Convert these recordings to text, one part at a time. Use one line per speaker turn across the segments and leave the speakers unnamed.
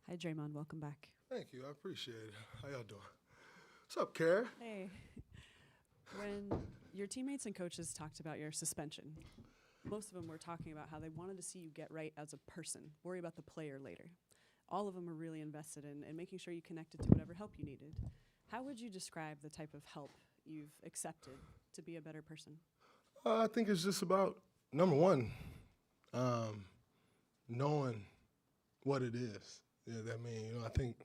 Hi, Draymond. Welcome back.
Thank you. I appreciate it. How y'all doing? What's up, Kara?
Hey. When your teammates and coaches talked about your suspension, most of them were talking about how they wanted to see you get right as a person, worry about the player later. All of them were really invested in making sure you connected to whatever help you needed. How would you describe the type of help you've accepted to be a better person?
I think it's just about, number one, um, knowing what it is. Yeah, that mean, I think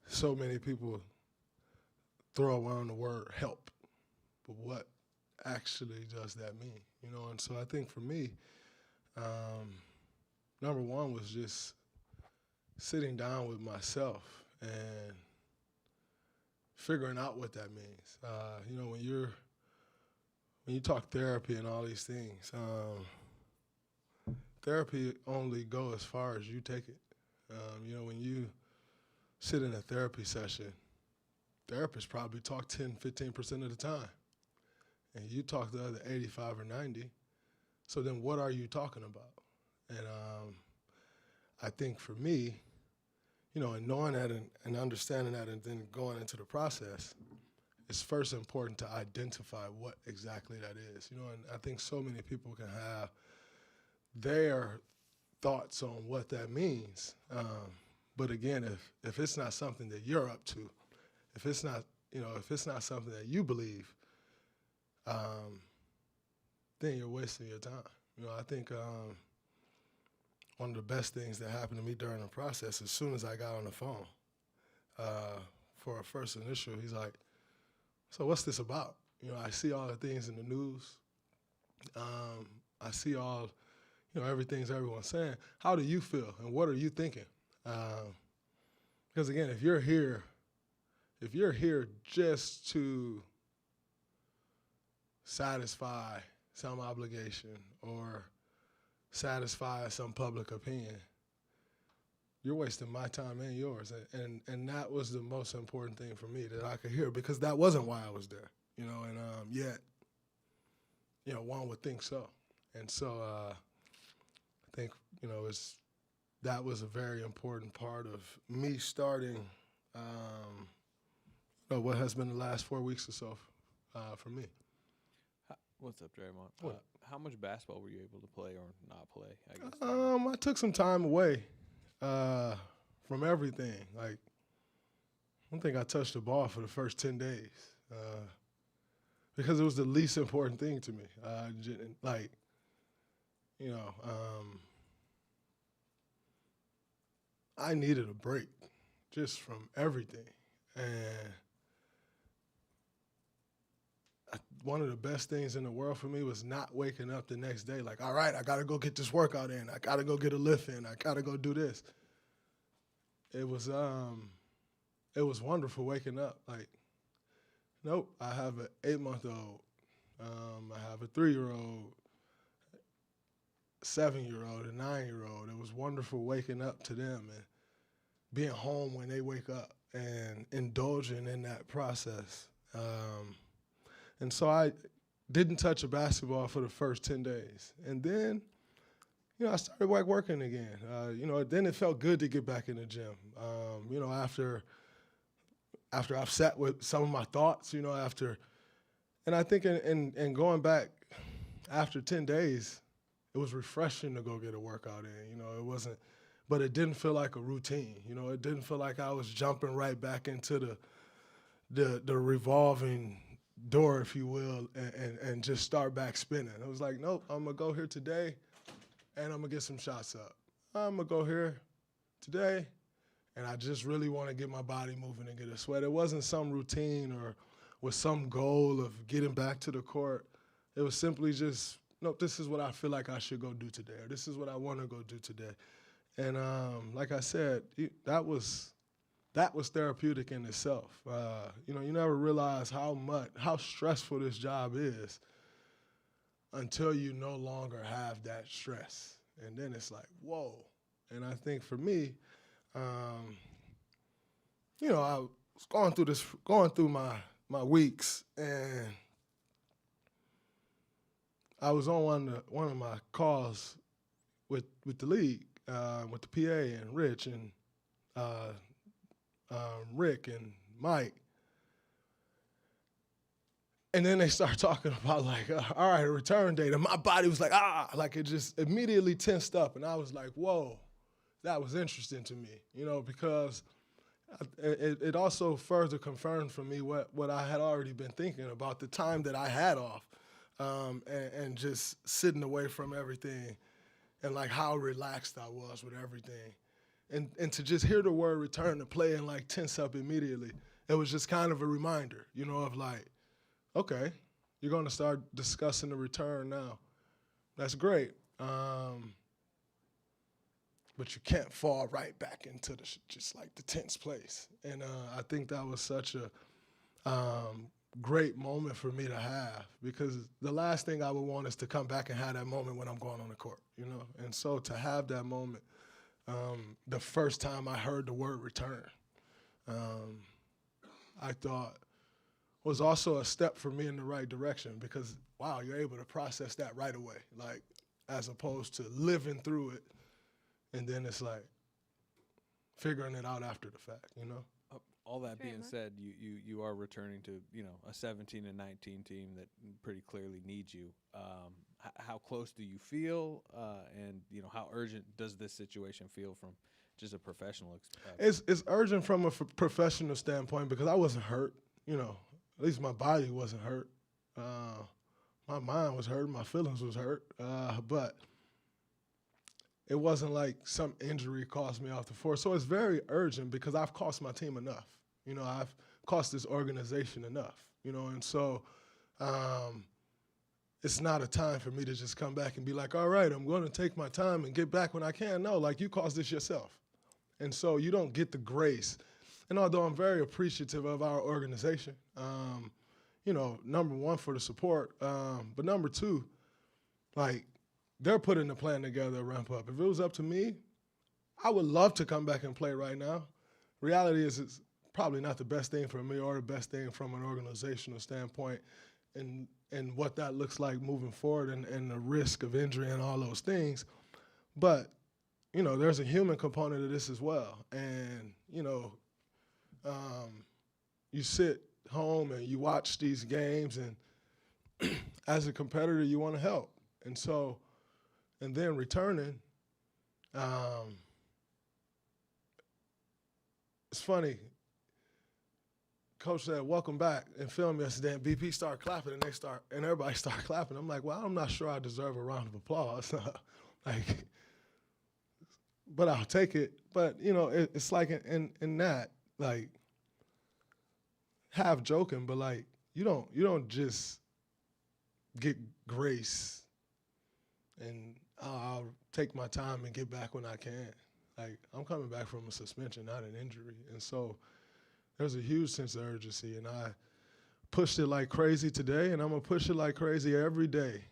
so many people throw around the word help, but what actually does that mean? And so I think for me, number one was just sitting down with myself and figuring out what that means. When you talk therapy and all these things, therapy only go as far as you take it. When you sit in a therapy session, therapists probably talk 10, 15% of the time, and you talk the other 85 or 90. So then what are you talking about? And I think for me, and knowing that and understanding that and then going into the process, it's first important to identify what exactly that is. And I think so many people can have their thoughts on what that means. But again, if it's not something that you're up to, if it's not something that you believe, then you're wasting your time. I think one of the best things that happened to me during the process, as soon as I got on the phone, for a first initial, he's like, "So what's this about?" I see all the things in the news. I see all, everything's everyone's saying. How do you feel, and what are you thinking? Because again, if you're here just to satisfy some obligation or satisfy some public opinion, you're wasting my time and yours. And that was the most important thing for me that I could hear, because that wasn't why I was there, and yet, one would think so. And so I think, that was a very important part of me starting what has been the last 4 weeks or so for me.
What's up, Draymond?
What?
How much basketball were you able to play or not play, I guess?
I took some time away from everything. Like, I don't think I touched the ball for the first 10 days because it was the least important thing to me. I needed a break just from everything. And one of the best things in the world for me was not waking up the next day like, all right, I got to go get this workout in. I got to go get a lift in. I got to go do this. It was wonderful waking up. Like, nope, I have an 8-month-old. I have a 3-year-old, 7-year-old, a 9-year-old. It was wonderful waking up to them and being home when they wake up and indulging in that process. And so I didn't touch a basketball for the first 10 days. And then, I started working again. Then it felt good to get back in the gym. After I've sat with some of my thoughts, and I think in going back after 10 days, it was refreshing to go get a workout in. It wasn't, but it didn't feel like a routine. It didn't feel like I was jumping right back into the revolving door, if you will, and just start back spinning. It was like, nope, I'm going to go here today, and I'm going to get some shots up. I'm going to go here today, and I just really want to get my body moving and get a sweat. It wasn't some routine or with some goal of getting back to the court. It was simply just, nope, this is what I feel like I should go do today, or this is what I want to go do today. And like I said, that was therapeutic in itself. You never realize how stressful this job is until you no longer have that stress. And then it's like, whoa. And I think for me, I was going through my weeks, and I was on one of my calls with the league, with the PA and Rich, and Rick and Mike. And then they start talking about like, all right, a return date. And my body was like it just immediately tensed up. And I was like, whoa, that was interesting to me, because it also further confirmed for me what I had already been thinking about the time that I had off and just sitting away from everything and like how relaxed I was with everything. And to just hear the word return to play and like tense up immediately, it was just kind of a reminder, of like, okay, you're going to start discussing the return now. That's great. But you can't fall right back into just like the tense place. And I think that was such a great moment for me to have, because the last thing I would want is to come back and have that moment when I'm going on the court, And so to have that moment, the first time I heard the word return, I thought was also a step for me in the right direction, because, wow, you're able to process that right away, like as opposed to living through it. And then it's like figuring it out after the fact,
All that being
Draymond?
said, you are returning to a 17 and 19 team that pretty clearly needs you. How close do you feel, and how urgent does this situation feel from just a professional?
It's urgent from a professional standpoint because I wasn't hurt, At least my body wasn't hurt. My mind was hurt, my feelings was hurt, but it wasn't like some injury cost me off the floor. So it's very urgent because I've cost my team enough. I've cost this organization enough, and so it's not a time for me to just come back and be like, all right, I'm going to take my time and get back when I can. No, like, you caused this yourself. And so you don't get the grace. And although I'm very appreciative of our organization, number one, for the support, but number two, like, they're putting the plan together to ramp up. If it was up to me, I would love to come back and play right now. Reality is it's probably not the best thing for me or the best thing from an organizational standpoint, and what that looks like moving forward and the risk of injury and all those things. But, there's a human component of this as well. And, you sit home and you watch these games, and as a competitor, you want to help. And so, and then returning, it's funny. Coach said, welcome back, in film yesterday, and BP started clapping, and everybody started clapping. I'm like, well, I'm not sure I deserve a round of applause. But I'll take it. But, it's like in that, like, half joking, but like, you don't just get grace and I'll take my time and get back when I can. Like, I'm coming back from a suspension, not an injury. And so there's a huge sense of urgency, and I pushed it like crazy today, and I'm going to push it like crazy every day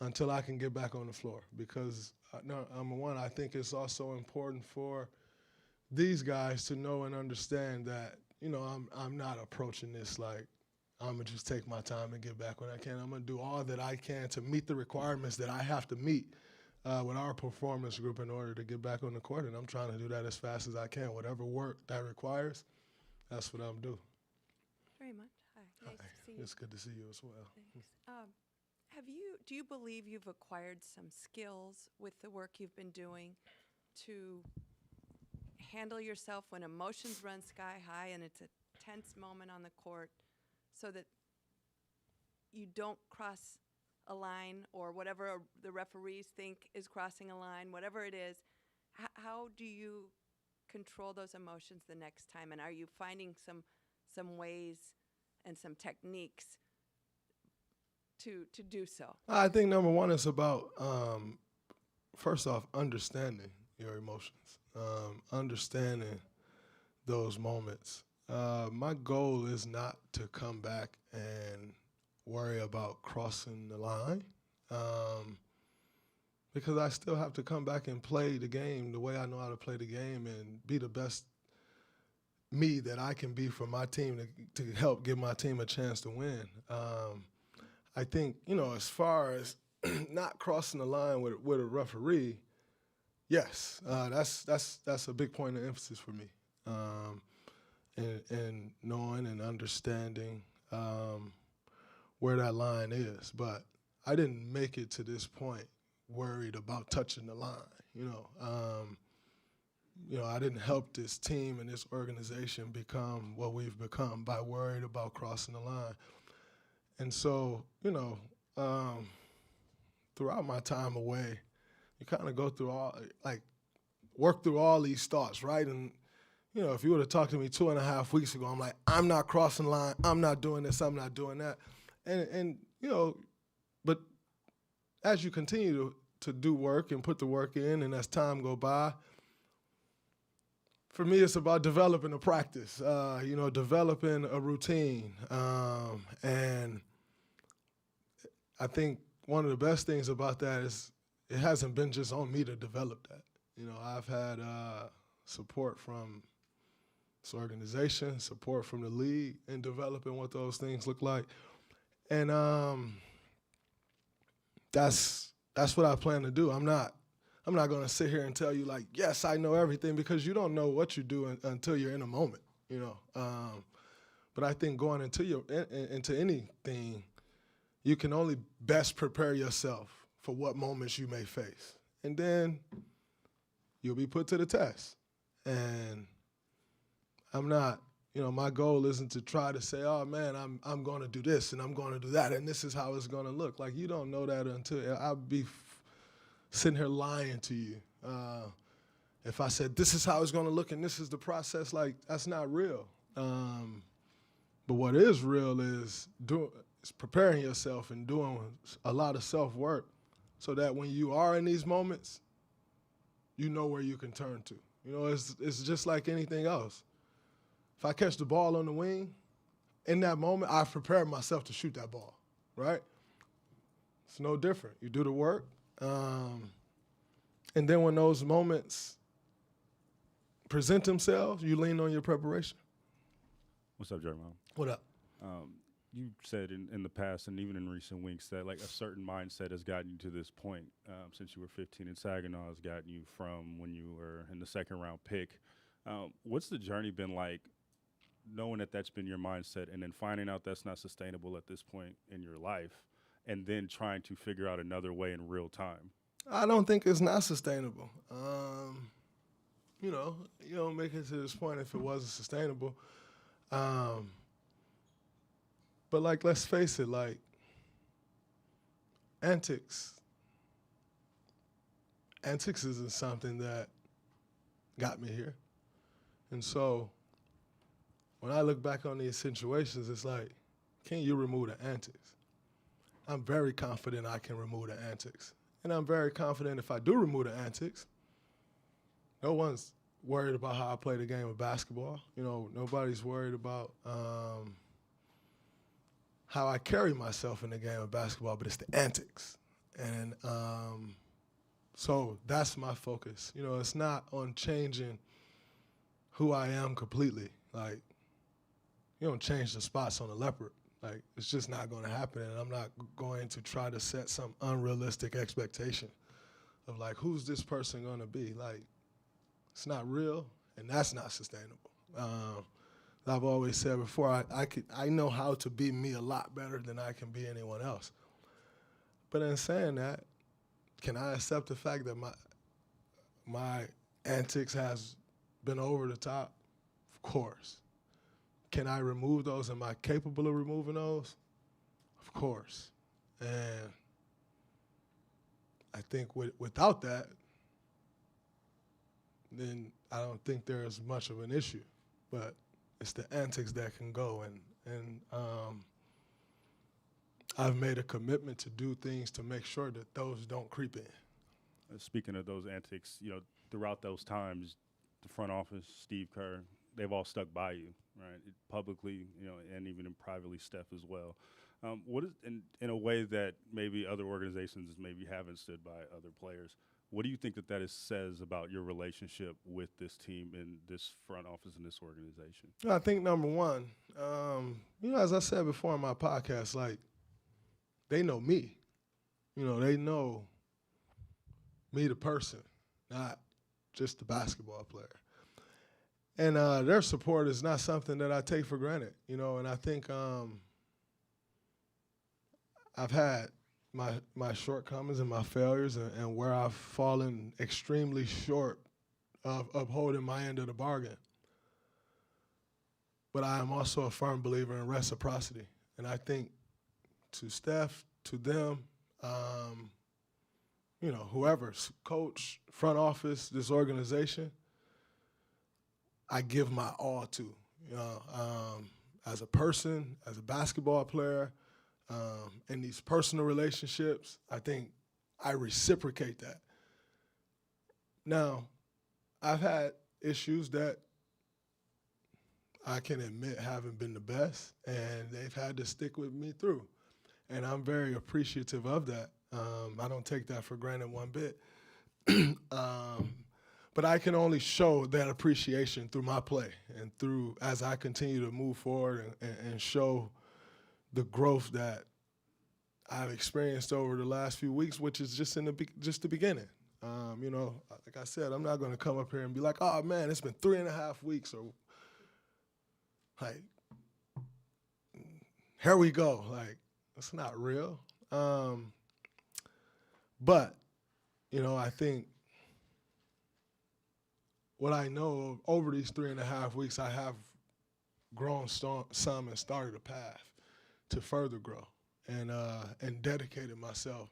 until I can get back on the floor, because, number one, I think it's also important for these guys to know and understand that, I'm not approaching this like I'm going to just take my time and get back when I can. I'm going to do all that I can to meet the requirements that I have to meet with our performance group in order to get back on the court, and I'm trying to do that as fast as I can. Whatever work that requires, that's what I'm doing.
Draymond, hi. Nice to see you.
It's good to see you as well.
Thanks. Do you believe you've acquired some skills with the work you've been doing to handle yourself when emotions run sky high and it's a tense moment on the court, so that you don't cross a line or whatever the referees think is crossing a line, whatever it is? How do you control those emotions the next time? And are you finding some ways and some techniques to do so?
I think number one is about, first off, understanding your emotions, understanding those moments. My goal is not to come back and worry about crossing the line, because I still have to come back and play the game the way I know how to play the game and be the best me that I can be for my team to help give my team a chance to win. I think, as far as not crossing the line with a referee, Yes, that's a big point of emphasis for me, and knowing and understanding where that line is. But I didn't make it to this point worried about touching the line. I didn't help this team and this organization become what we've become by worried about crossing the line. And so, throughout my time away, you kind of go through work through all these thoughts, right? And, if you would have talked to me 2.5 weeks ago, I'm like, I'm not crossing the line, I'm not doing this, I'm not doing that. And but as you continue to do work and put the work in, and as time go by, for me, it's about developing a practice, developing a routine. And I think one of the best things about that is it hasn't been just on me to develop that. I've had support from this organization, support from the league in developing what those things look like. And that's what I plan to do. I'm not going to sit here and tell you, like, yes, I know everything, because you don't know what you do until you're in a moment, But I think going into anything, you can only best prepare yourself for what moments you may face. And then you'll be put to the test. And I'm not, my goal isn't to try to say, oh, man, I'm going to do this and I'm going to do that, and this is how it's going to look. Like, you don't know that until I'll be sitting here lying to you. If I said this is how it's going to look and this is the process, like, that's not real. But what is real is preparing yourself and doing a lot of self-work so that when you are in these moments, you know where you can turn to. It's just like anything else. If I catch the ball on the wing, in that moment, I've prepared myself to shoot that ball, right? It's no different. You do the work. And then when those moments present themselves, you lean on your preparation.
What's up, Draymond?
What up?
You said in the past and even in recent weeks that like a certain mindset has gotten you to this point since you were 15 in Saginaw has gotten you from when you were in the second round pick. What's the journey been like knowing that that's been your mindset and then finding out that's not sustainable at this point in your life and then trying to figure out another way in real time?
I don't think it's not sustainable. You don't make it to this point if it wasn't sustainable. But, like, let's face it, like, antics isn't something that got me here. And so when I look back on these situations, it's like, can you remove the antics? I'm very confident I can remove the antics. And I'm very confident if I do remove the antics, no one's worried about how I play the game of basketball. Nobody's worried about how I carry myself in the game of basketball, but it's the antics. And so that's my focus. It's not on changing who I am completely. Like, you don't change the spots on a leopard. Like, it's just not going to happen, and I'm not going to try to set some unrealistic expectation of, like, who's this person going to be? Like, it's not real, and that's not sustainable. I've always said before, I know how to be me a lot better than I can be anyone else. But in saying that, can I accept the fact that my antics has been over the top? Of course. Can I remove those? Am I capable of removing those? Of course. And I think without that, then I don't think there's much of an issue. But it's the antics that can go, and I've made a commitment to do things to make sure that those don't creep in.
Speaking of those antics, throughout those times, the front office, Steve Kerr, they've all stuck by you, right? Publicly, and even privately, Steph as well. What is in a way that maybe other organizations maybe haven't stood by other players? What do you think that says about your relationship with this team and this front office and this organization?
I think number one, as I said before in my podcast, like, they know me. They know me the person. not just the basketball player. And their support is not something that I take for granted, and I think I've had my shortcomings and my failures and where I've fallen extremely short of upholding my end of the bargain. But I am also a firm believer in reciprocity. And I think to Steph, to them, whoever, coach, front office, this organization, I give my all to, as a person, as a basketball player, in these personal relationships. I think I reciprocate that. Now, I've had issues that I can admit haven't been the best, and they've had to stick with me through. And I'm very appreciative of that. I don't take that for granted one bit. But I can only show that appreciation through my play and through as I continue to move forward and show the growth that I've experienced over the last few weeks, which is just just the beginning. Like I said, I'm not going to come up here and be like, oh, man, it's been 3.5 weeks, or like, here we go. Like, that's not real. But, I think what I know over these 3.5 weeks, I have grown some and started a path to further grow and dedicated myself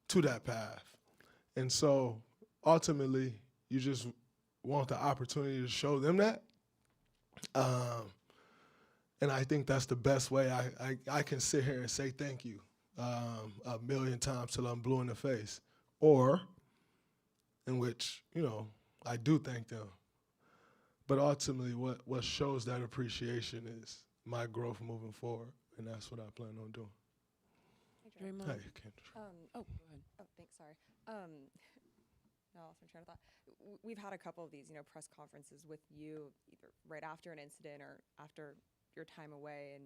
to that path. And so ultimately, you just want the opportunity to show them that. And I think that's the best way I can sit here and say thank you 1,000,000 times till I'm blue in the face. Or in which, I do thank them. But ultimately, what shows that appreciation is my growth moving forward, and that's what I plan on doing.
Hey, Dre.
Draymond.
Hey, Kendra.
Go ahead.
Oh, thanks. Sorry. No, I lost my train of thought. We've had a couple of these, press conferences with you, either right after an incident or after your time away, and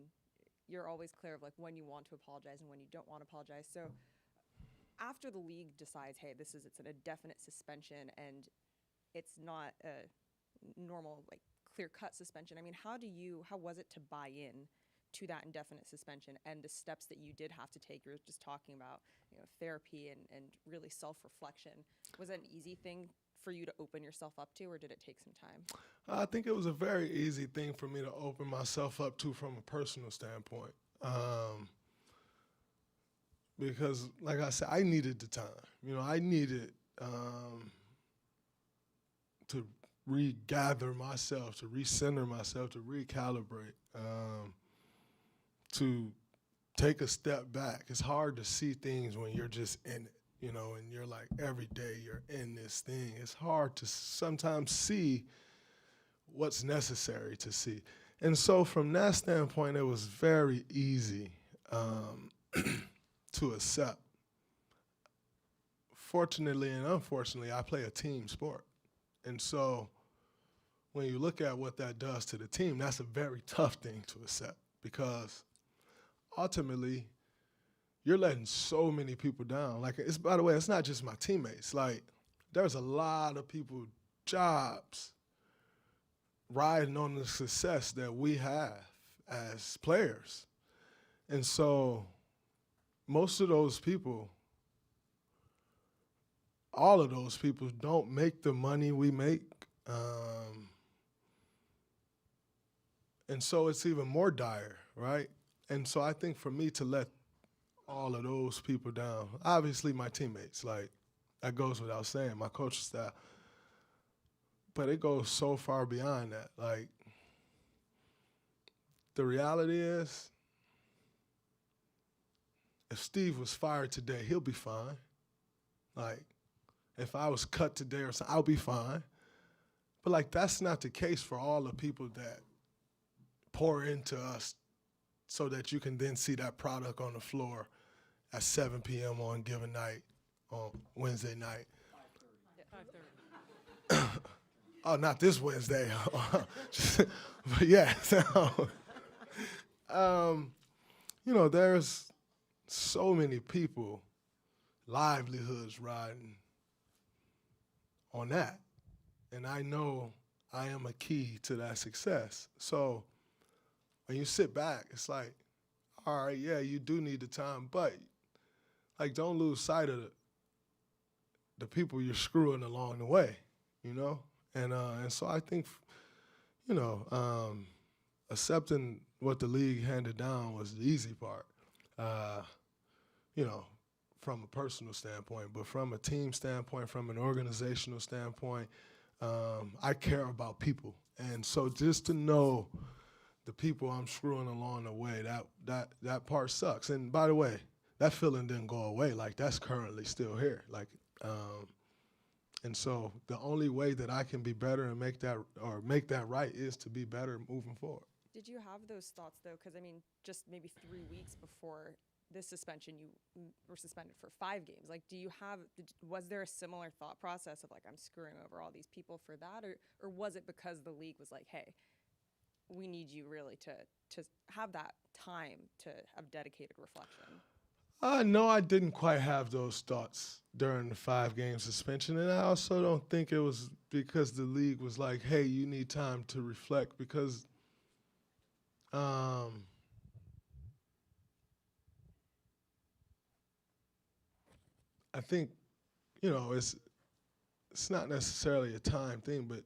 you're always clear of like when you want to apologize and when you don't want to apologize. So after the league decides, hey, it's an indefinite suspension and it's not a normal like clear-cut suspension. I mean, how was it to buy in to that indefinite suspension and the steps that you did have to take? You were just talking about, therapy and really self-reflection. Was that an easy thing for you to open yourself up to, or did it take some time?
I think it was a very easy thing for me to open myself up to from a personal standpoint. Because, like I said, I needed the time. I needed to regather myself, to recenter myself, to recalibrate, to take a step back. It's hard to see things when you're just in it, and you're like every day you're in this thing. It's hard to sometimes see what's necessary to see. And so from that standpoint, it was very easy to accept. Fortunately and unfortunately, I play a team sport. And so when you look at what that does to the team, that's a very tough thing to accept, because ultimately you're letting so many people down. Like, by the way, it's not just my teammates. Like, there's a lot of people, jobs, riding on the success that we have as players. And so most of those people, all of those people don't make the money we make. And so it's even more dire, right? And so I think for me to let all of those people down, obviously my teammates, like, that goes without saying, my coaching staff, but it goes so far beyond that. Like, the reality is, if Steve was fired today, he'll be fine. Like, if I was cut today or something, I'll be fine. But, like, that's not the case for all the people that pour into us so that you can then see that product on the floor at 7 p.m. on a given night, on Wednesday night.
5:30.
Oh, not this Wednesday. But, yeah. So, there's so many people, livelihoods riding on that. And I know I am a key to that success. So when you sit back, it's like, all right, yeah, you do need the time, but like don't lose sight of the people you're screwing along the way, you know? And so I think, you know, accepting what the league handed down was the easy part, you know, from a personal standpoint. But from a team standpoint, from an organizational standpoint, I care about people. And so just to know the people I'm screwing along the way, that part sucks. And by the way, that feeling didn't go away. Like, that's currently still here. Like, and so the only way that I can be better and make that right is to be better moving forward.
Did you have those thoughts, though? Because, I mean, just maybe 3 weeks before this suspension, you were suspended for 5 games. Like, was there a similar thought process of, like, I'm screwing over all these people for that? Or was it because the league was like, hey, we need you really to have that time to have dedicated reflection?
No, I didn't quite have those thoughts during the 5-game suspension. And I also don't think it was because the league was like, hey, you need time to reflect, because I think, you know, it's not necessarily a time thing, but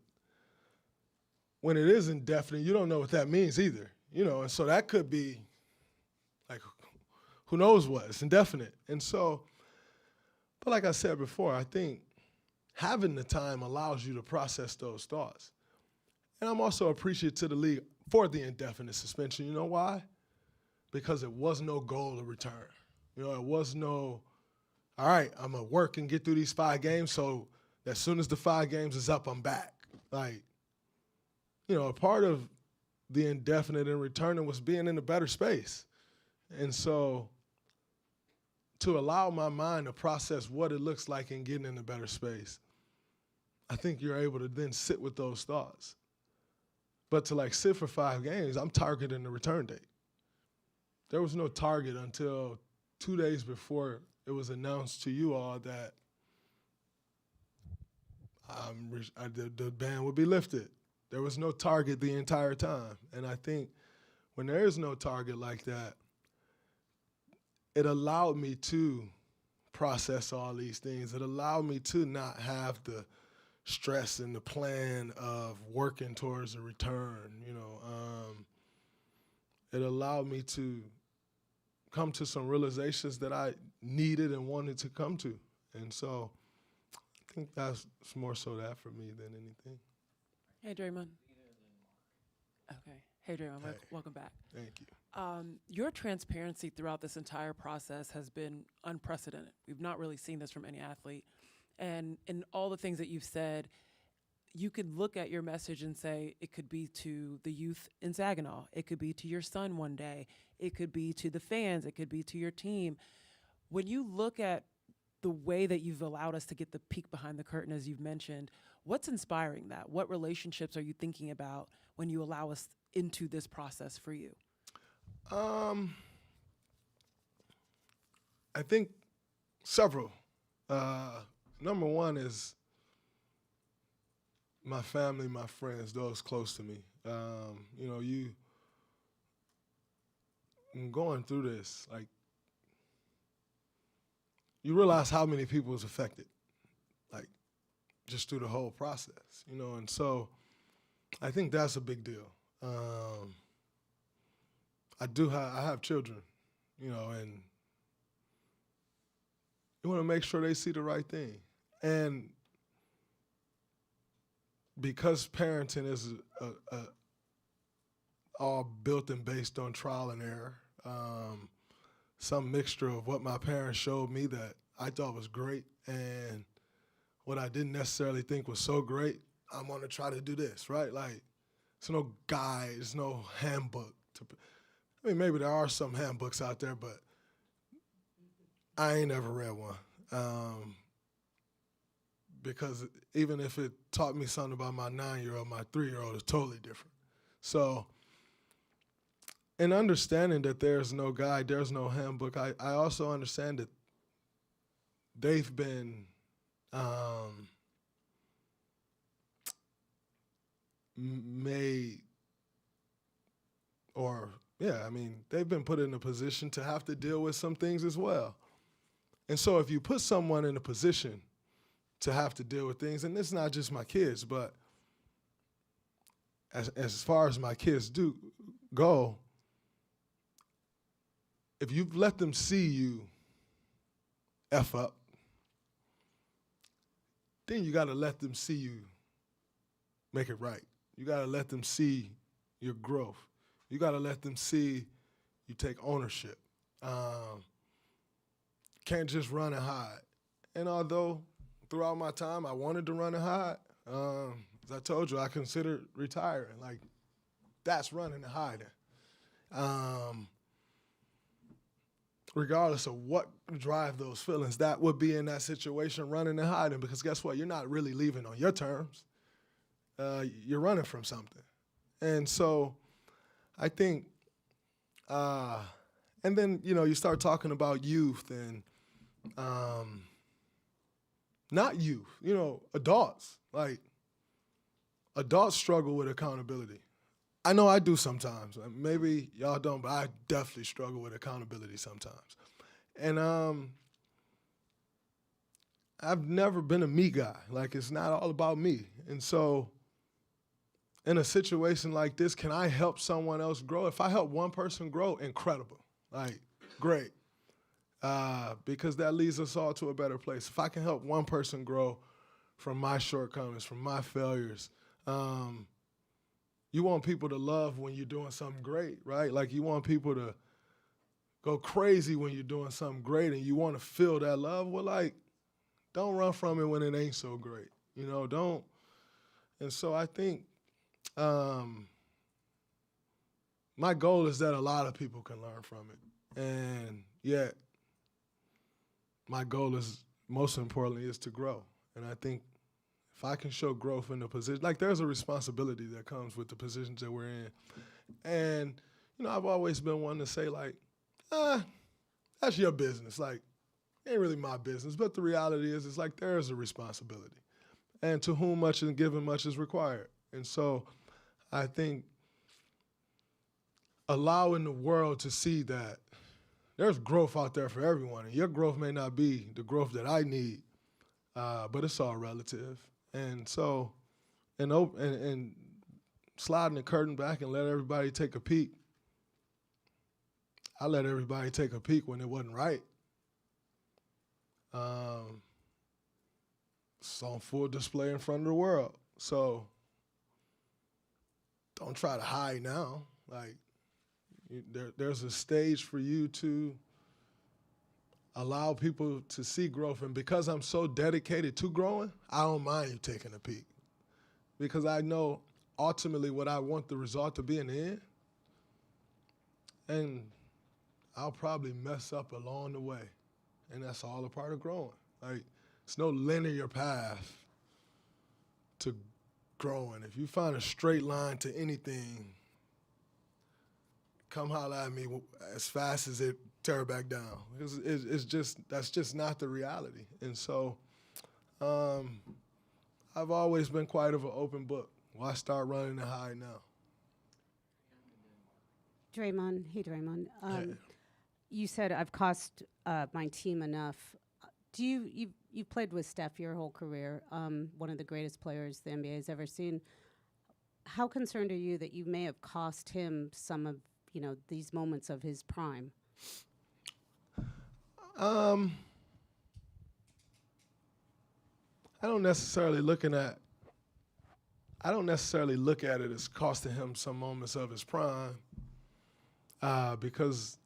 when it is indefinite, you don't know what that means either, you know, and so that could be like, who knows what, it's indefinite. And so, but like I said before, I think having the time allows you to process those thoughts. And I'm also appreciative to the league for the indefinite suspension. You know why? Because it was no goal to return. You know, it was no, all right, I'm going to work and get through these 5 games, so as soon as the 5 games is up, I'm back. Like, you know, a part of the indefinite and returning was being in a better space. And so to allow my mind to process what it looks like in getting in a better space, I think you're able to then sit with those thoughts. But to, like, sit for 5 games, I'm targeting the return date. There was no target until 2 days before it was announced to you all that the ban would be lifted. There was no target the entire time. And I think when there is no target like that, it allowed me to process all these things. It allowed me to not have the stress and the plan of working towards a return, you know. It allowed me to come to some realizations that I needed and wanted to come to. And so I think that's more so that for me than anything.
Hey, Draymond. Okay. Hey, Draymond.
Hey.
Welcome back.
Thank you.
Your transparency throughout this entire process has been unprecedented. We've not really seen this from any athlete. And in all the things that you've said, you could look at your message and say it could be to the youth in Saginaw. It could be to your son one day. It could be to the fans. It could be to your team. When you look at the way that you've allowed us to get the peek behind the curtain, as you've mentioned, what's inspiring that? What relationships are you thinking about when you allow us into this process for you?
I think several. Number one is my family, my friends, those close to me. You know, going through this, like, you realize how many people is affected, like, just through the whole process, you know, and so I think that's a big deal. I have children, you know, and you want to make sure they see the right thing. And because parenting is all built and based on trial and error, some mixture of what my parents showed me that I thought was great and what I didn't necessarily think was so great, I'm going to try to do this, right? Like, there's no guide, there's no handbook. I mean, maybe there are some handbooks out there, but I ain't ever read one. Because even if it taught me something about my 9-year-old, my 3-year-old is totally different. So in understanding that there's no guide, there's no handbook, I also understand that they've been made, or yeah, I mean, they've been put in a position to have to deal with some things as well. And so if you put someone in a position to have to deal with things, and it's not just my kids, but as far as my kids do go, if you've let them see you F up, then you got to let them see you make it right. You got to let them see your growth. You got to let them see you take ownership. Can't just run and hide. And although throughout my time I wanted to run and hide, as I told you, I considered retiring. Like, that's running and hiding. Regardless of what drive those feelings, that would be in that situation running and hiding, because guess what? You're not really leaving on your terms. You're running from something. And so I think, and then, you start talking about youth and not youth, adults. Like, adults struggle with accountability. I know I do sometimes. Maybe y'all don't, but I definitely struggle with accountability sometimes. And I've never been a me guy. Like, it's not all about me. And so in a situation like this, can I help someone else grow? If I help one person grow, incredible. Like, great. Because that leads us all to a better place. If I can help one person grow from my shortcomings, from my failures, you want people to love when you're doing something great, right? Like, you want people to go crazy when you're doing something great, and you want to feel that love. Well, like, don't run from it when it ain't so great. Don't. And so I think my goal is that a lot of people can learn from it. And yet, my goal is, most importantly, is to grow. And I think if I can show growth in the position, like, there's a responsibility that comes with the positions that we're in. And, I've always been one to say, like, that's your business. Like, it ain't really my business. But the reality is, it's like, there is a responsibility. And to whom much is given, much is required. And so I think allowing the world to see that there's growth out there for everyone. And your growth may not be the growth that I need, but it's all relative. And so, and sliding the curtain back and let everybody take a peek. I let everybody take a peek when it wasn't right. It's on full display in front of the world. So don't try to hide now. Like, there's a stage for you to allow people to see growth. And because I'm so dedicated to growing, I don't mind you taking a peek. Because I know ultimately what I want the result to be in the end. And I'll probably mess up along the way. And that's all a part of growing. Like, it's no linear path to growing. If you find a straight line to anything, come holler at me as fast as it tear back down. That's just not the reality. And so I've always been quite of an open book. Why start running and hide now?
Draymond, hey Draymond.
Hey.
You said I've cost my team enough. You've played with Steph your whole career, one of the greatest players the NBA has ever seen. How concerned are you that you may have cost him some of these moments of his prime?
I don't necessarily look at it as costing him some moments of his prime, because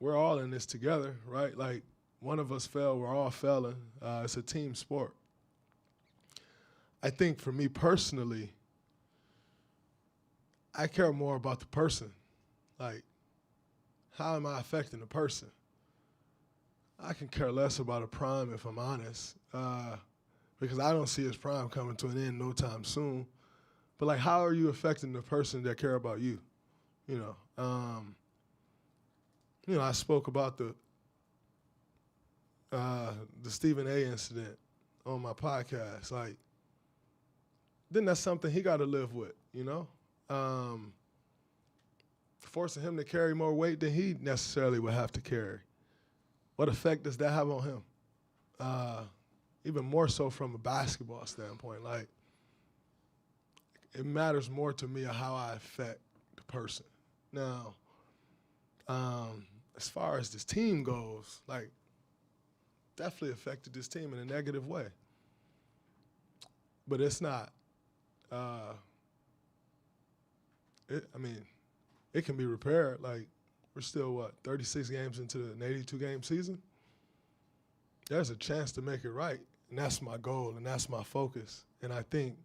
we're all in this together, right? Like, one of us fell, we're all failing. It's a team sport. I think for me personally, I care more about the person. Like, how am I affecting the person? I can care less about a prime, if I'm honest, because I don't see his prime coming to an end no time soon. But, like, how are you affecting the person that care about you? I spoke about the Stephen A. incident on my podcast. Like, then that's something he got to live with, forcing him to carry more weight than he necessarily would have to carry. What effect does that have on him? Even more so from a basketball standpoint. Like, it matters more to me how I affect the person. Now, as far as this team goes, like, definitely affected this team in a negative way. But it's not. It can be repaired. Like, we're still, 36 games into an 82-game season? There's a chance to make it right, and that's my goal, and that's my focus. And I think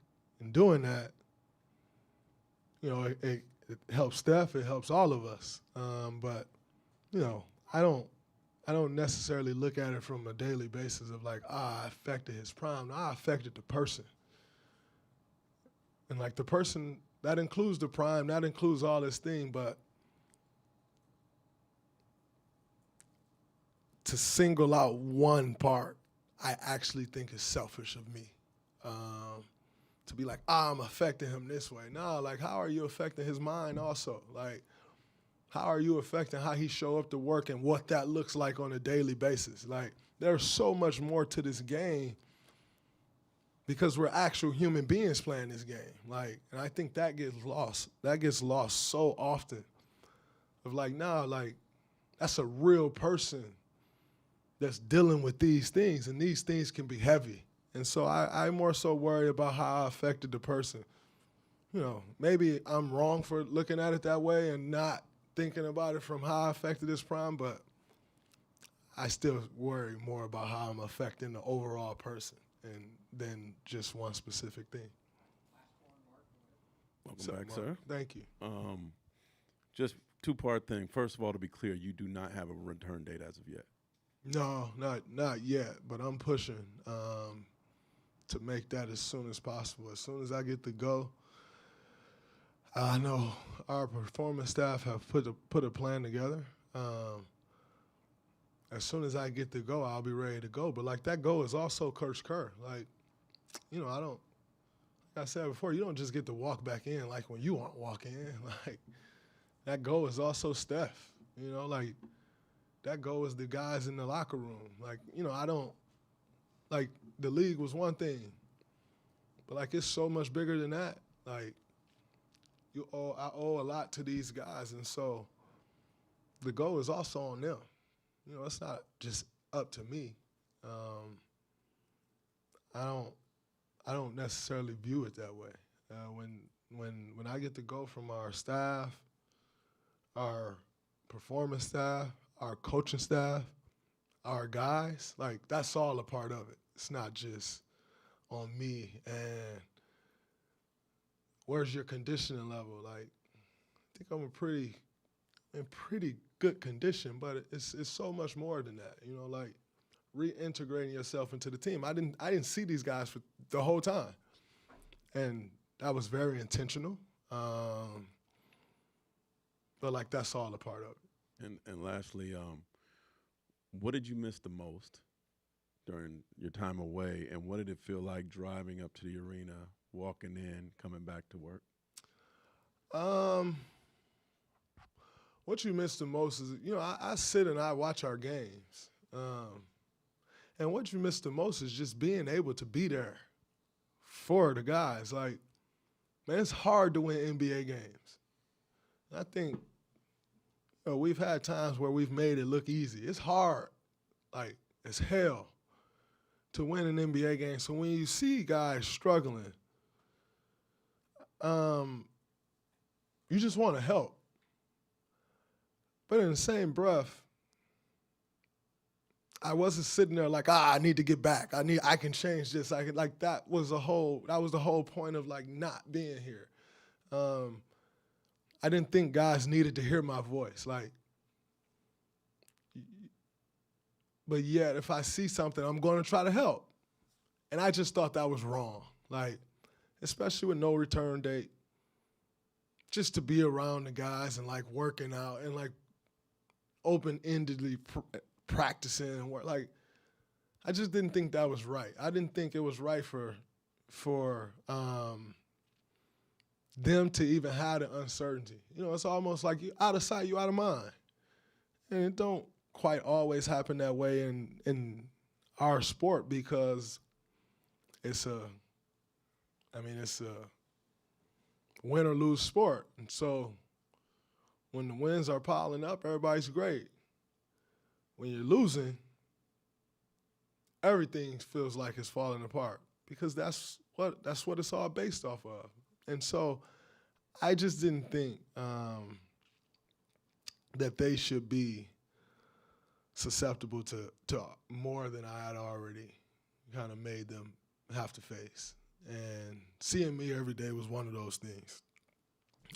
in doing that, it helps Steph, it helps all of us. But, I don't necessarily look at it from a daily basis of like, I affected his prime. No, I affected the person. And like the person, that includes the prime, that includes all this thing, but to single out one part, I actually think is selfish of me. To be like, I'm affecting him this way. No, like, how are you affecting his mind also? Like, how are you affecting how he show up to work and what that looks like on a daily basis? Like, there's so much more to this game because we're actual human beings playing this game. Like, and I think that gets lost. That gets lost so often. Of like, nah, like, that's a real person that's dealing with these things, and these things can be heavy. And so I more so worry about how I affected the person. Maybe I'm wrong for looking at it that way and not thinking about it from how I affected this prime, but I still worry more about how I'm affecting the overall person and than just one specific thing.
Welcome back, sir.
Thank you.
Just two-part thing. First of all, to be clear, you do not have a return date as of yet.
No, not yet, but I'm pushing to make that as soon as possible. As soon as I get the go, I know our performance staff have put a plan together. As soon as I get the go, I'll be ready to go. But like that go is also Coach Kerr. Like, like I said before, you don't just get to walk back in like when you want to walk in. Like, that go is also Steph. Like, that go is the guys in the locker room. Like, I don't, like, the league was one thing, but like, it's so much bigger than that. Like, I owe a lot to these guys, and so the go is also on them. It's not just up to me. I don't necessarily view it that way. When I get to go from our staff, our performance staff, our coaching staff, our guys, like, that's all a part of it. It's not just on me. And where's your conditioning level? Like, I think I'm in pretty good condition, but it's so much more than that. Like, reintegrating yourself into the team. I didn't see these guys for the whole time, and that was very intentional. But like, that's all a part of it.
And lastly, what did you miss the most during your time away, and what did it feel like driving up to the arena, walking in, coming back to work?
What you miss the most is, I sit and I watch our games. And what you miss the most is just being able to be there for the guys. Like, man, it's hard to win NBA games. I think we've had times where we've made it look easy. It's hard, like, as hell, to win an NBA game. So when you see guys struggling, you just want to help. But in the same breath, I wasn't sitting there like, I need to get back. I can change this. That was the whole point of like not being here. I didn't think guys needed to hear my voice. Like, but yet if I see something, I'm going to try to help. And I just thought that was wrong. Like, especially with no return date, just to be around the guys and like working out and like open-endedly practicing and work. Like, I just didn't think that was right. I didn't think it was right for for them to even have the uncertainty. You know, it's almost like you out of sight, you out of mind. And it don't quite always happen that way in our sport because it's a win or lose sport. And so when the wins are piling up, everybody's great. When you're losing, everything feels like it's falling apart because that's what it's all based off of. And so I just didn't think that they should be susceptible to more than I had already kind of made them have to face. And seeing me every day was one of those things.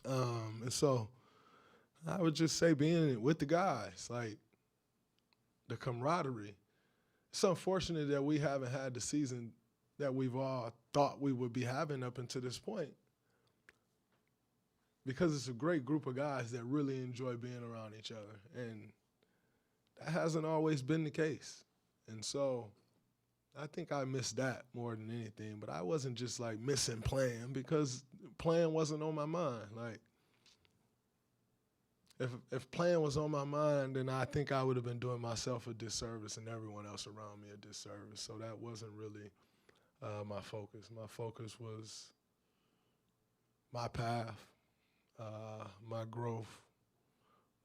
And so I would just say being with the guys, like the camaraderie. It's unfortunate that we haven't had the season that we've all thought we would be having up until this point because it's a great group of guys that really enjoy being around each other. And that hasn't always been the case. And so I think I missed that more than anything. But I wasn't just like missing playing because playing wasn't on my mind. Like if playing was on my mind, then I think I would have been doing myself a disservice and everyone else around me a disservice. So that wasn't really my focus. My focus was my path, my growth,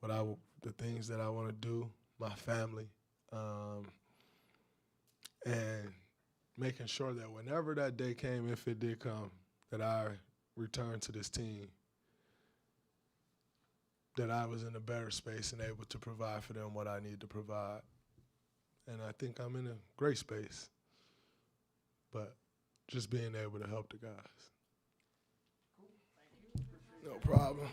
the things that I want to do, my family, and making sure that whenever that day came, if it did come, that I returned to this team, that I was in a better space and able to provide for them what I need to provide. And I think I'm in a great space, but just being able to help the guys. No problem.